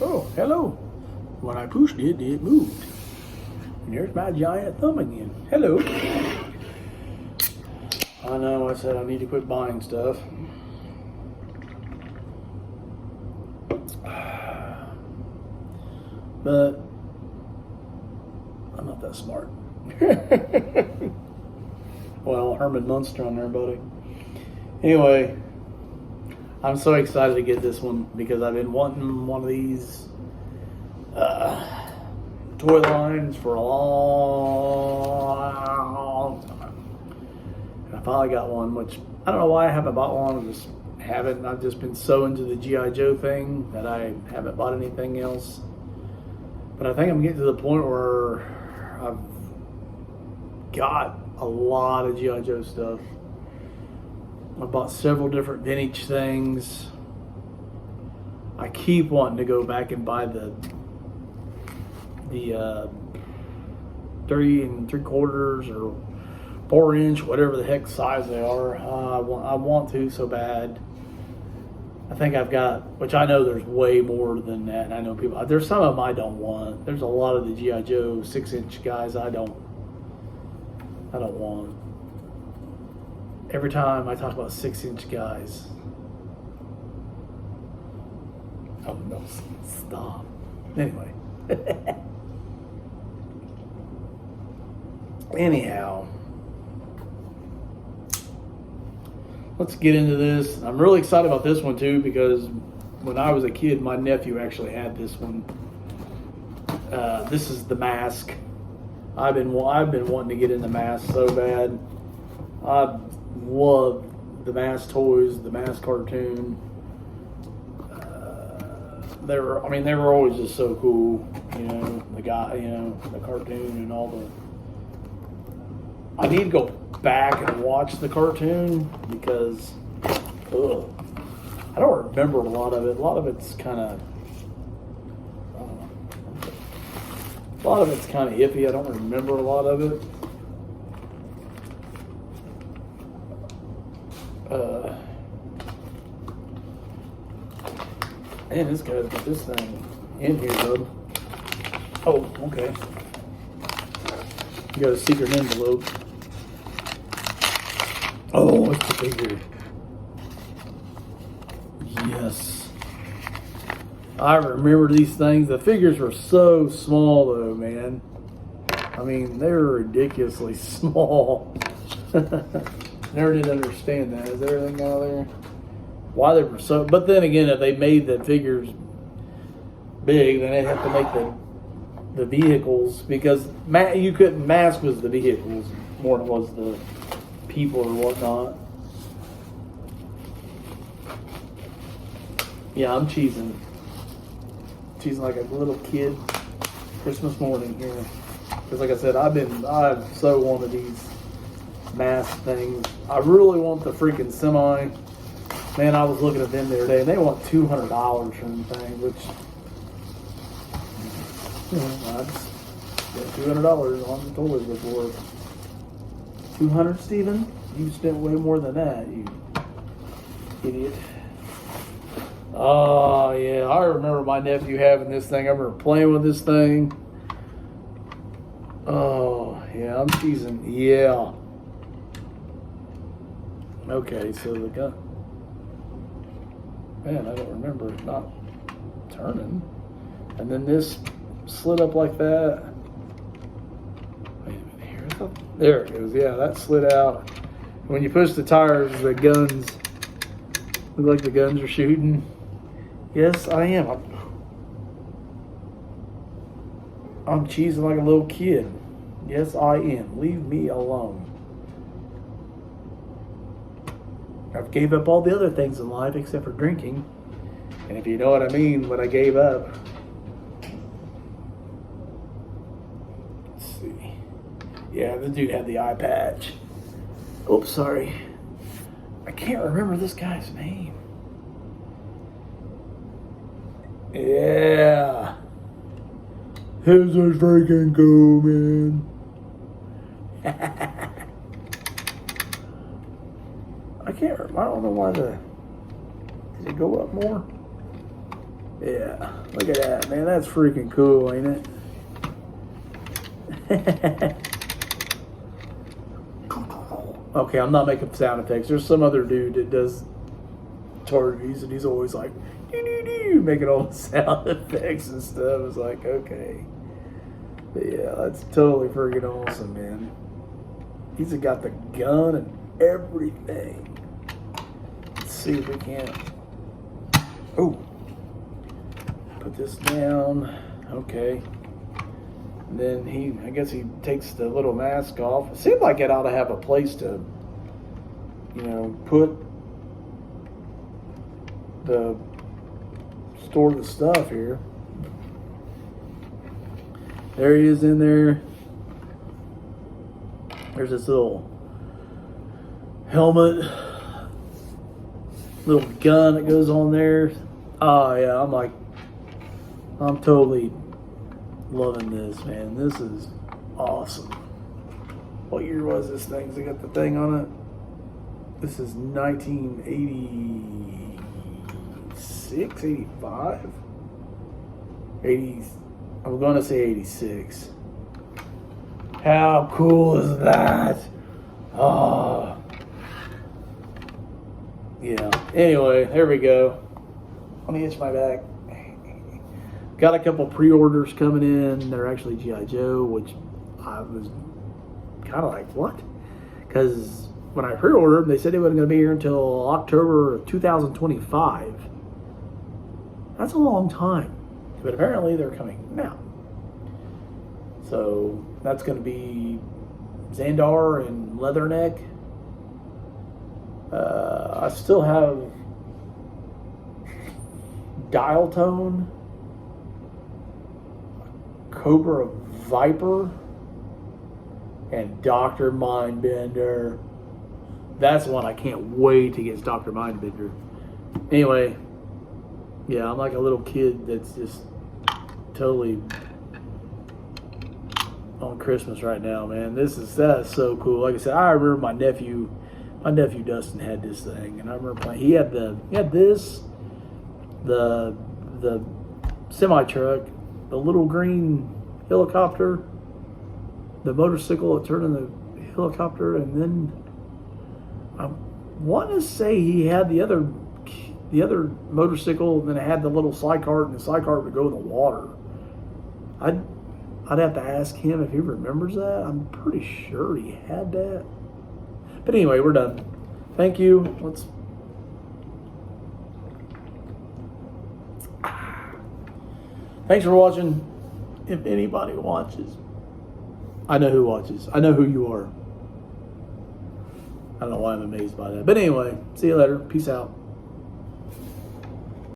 Oh, hello. When I pushed it, it moved. And there's my giant thumb again. Hello. I know I said I need to quit buying stuff. But I'm not that smart. Well, Herman Munster on there, buddy. Anyway, I'm so excited to get this one because I've been wanting one of these toy lines for a long time. And I finally got one, which I don't know why I haven't bought one. I just haven't. I've just been so into the G.I. Joe thing that I haven't bought anything else. But I think I'm getting to the point where I've got a lot of G.I. Joe stuff. I bought several different vintage things. I keep wanting to go back and buy the 3 3/4 or 4-inch, whatever the heck size they are. I want to so bad. I think I've got, which I know there's way more than that. I know people, there's some of them I don't want. There's a lot of the G.I. Joe 6-inch guys I don't want. Every time I talk about 6-inch guys. Oh no, stop. Anyway. Anyhow. Let's get into this. I'm really excited about this one too because when I was a kid, my nephew actually had this one. This is the Mask. I've been wanting to get into Mask so bad. I love the Mask toys, the Mask cartoon. They were always just so cool. You know, the guy, the cartoon and all the. I need to go back and watch the cartoon because I don't remember a lot of it. A lot of it's kind of iffy. I don't remember a lot of it. Man, this guy's got this thing in here, bud. Oh, okay. You got a secret envelope. Oh, it's the figure. Yes. I remember these things. The figures were so small, though, man. I mean, they were ridiculously small. Never did understand that. Is everything out there? Why they were so... But then again, if they made the figures big, then they'd have to make the vehicles, because you couldn't mask was the vehicles more than it was the people or whatnot. Yeah, I'm cheesing like a little kid Christmas morning here, because like I said, I've so wanted these mask things. I really want the freaking semi. Man, I was looking at them the other day, and they want $200 for them things, which, I just spent $200 on the toys before. $200, Steven? You spent way more than that, you idiot. Oh, yeah, I remember my nephew having this thing. I remember playing with this thing. Oh, yeah, I'm cheesing. Yeah. Okay, so the gun. Man, I don't remember it not turning. And then this slid up like that. Wait a minute here. There it goes. Yeah, that slid out. When you push the tires, the guns look like the guns are shooting. Yes, I am. I'm cheesing like a little kid. Yes, I am. Leave me alone. I've gave up all the other things in life except for drinking. And if you know what I mean, what I gave up. Let's see. Yeah, the dude had the eye patch. Oops, sorry. I can't remember this guy's name. Yeah. His is freaking cool, man. I can't remember. I don't know why did it go up more? Yeah, look at that, man. That's freaking cool, ain't it? Okay, I'm not making sound effects. There's some other dude that does targets, and he's always like, doo-doo-doo, making all the sound effects and stuff. It's like, okay. But yeah, that's totally freaking awesome, man. He's got the gun and everything. Let's see if we can. Oh. Put this down. Okay. And then I guess he takes the little mask off. It seemed like it ought to have a place to, store the stuff here. There he is in there. There's this little helmet, little gun that goes on there. Oh yeah, I'm totally loving this, man. This is awesome. What year was this thing? Has it got the thing on it? This is 1986, 85? 80, I'm going to say 86. How cool is that? Oh. Yeah. Anyway, there we go. Let me itch my back. Got a couple pre-orders coming in. They're actually G.I. Joe, which I was kind of like, what? Because when I pre-ordered them, they said they weren't going to be here until October of 2025. That's a long time. But apparently they're coming now. So that's going to be Xandar and Leatherneck. I still have Dial Tone, Cobra Viper, and Dr. Mindbender. That's one I can't wait to get, Dr. Mindbender. Anyway, yeah, I'm like a little kid that's just totally on Christmas right now, man. That's so cool. Like I said, I remember my nephew Dustin had this thing, and I remember playing. He had this, the semi truck, the little green helicopter, the motorcycle that turned into the helicopter, and then I want to say he had the other motorcycle, and then it had the little side cart, and the side cart would go in the water. I'd have to ask him if he remembers that. I'm pretty sure he had that. But anyway, we're done. Thank you. Thanks for watching. If anybody watches, I know who watches. I know who you are. I don't know why I'm amazed by that. But anyway, see you later. Peace out.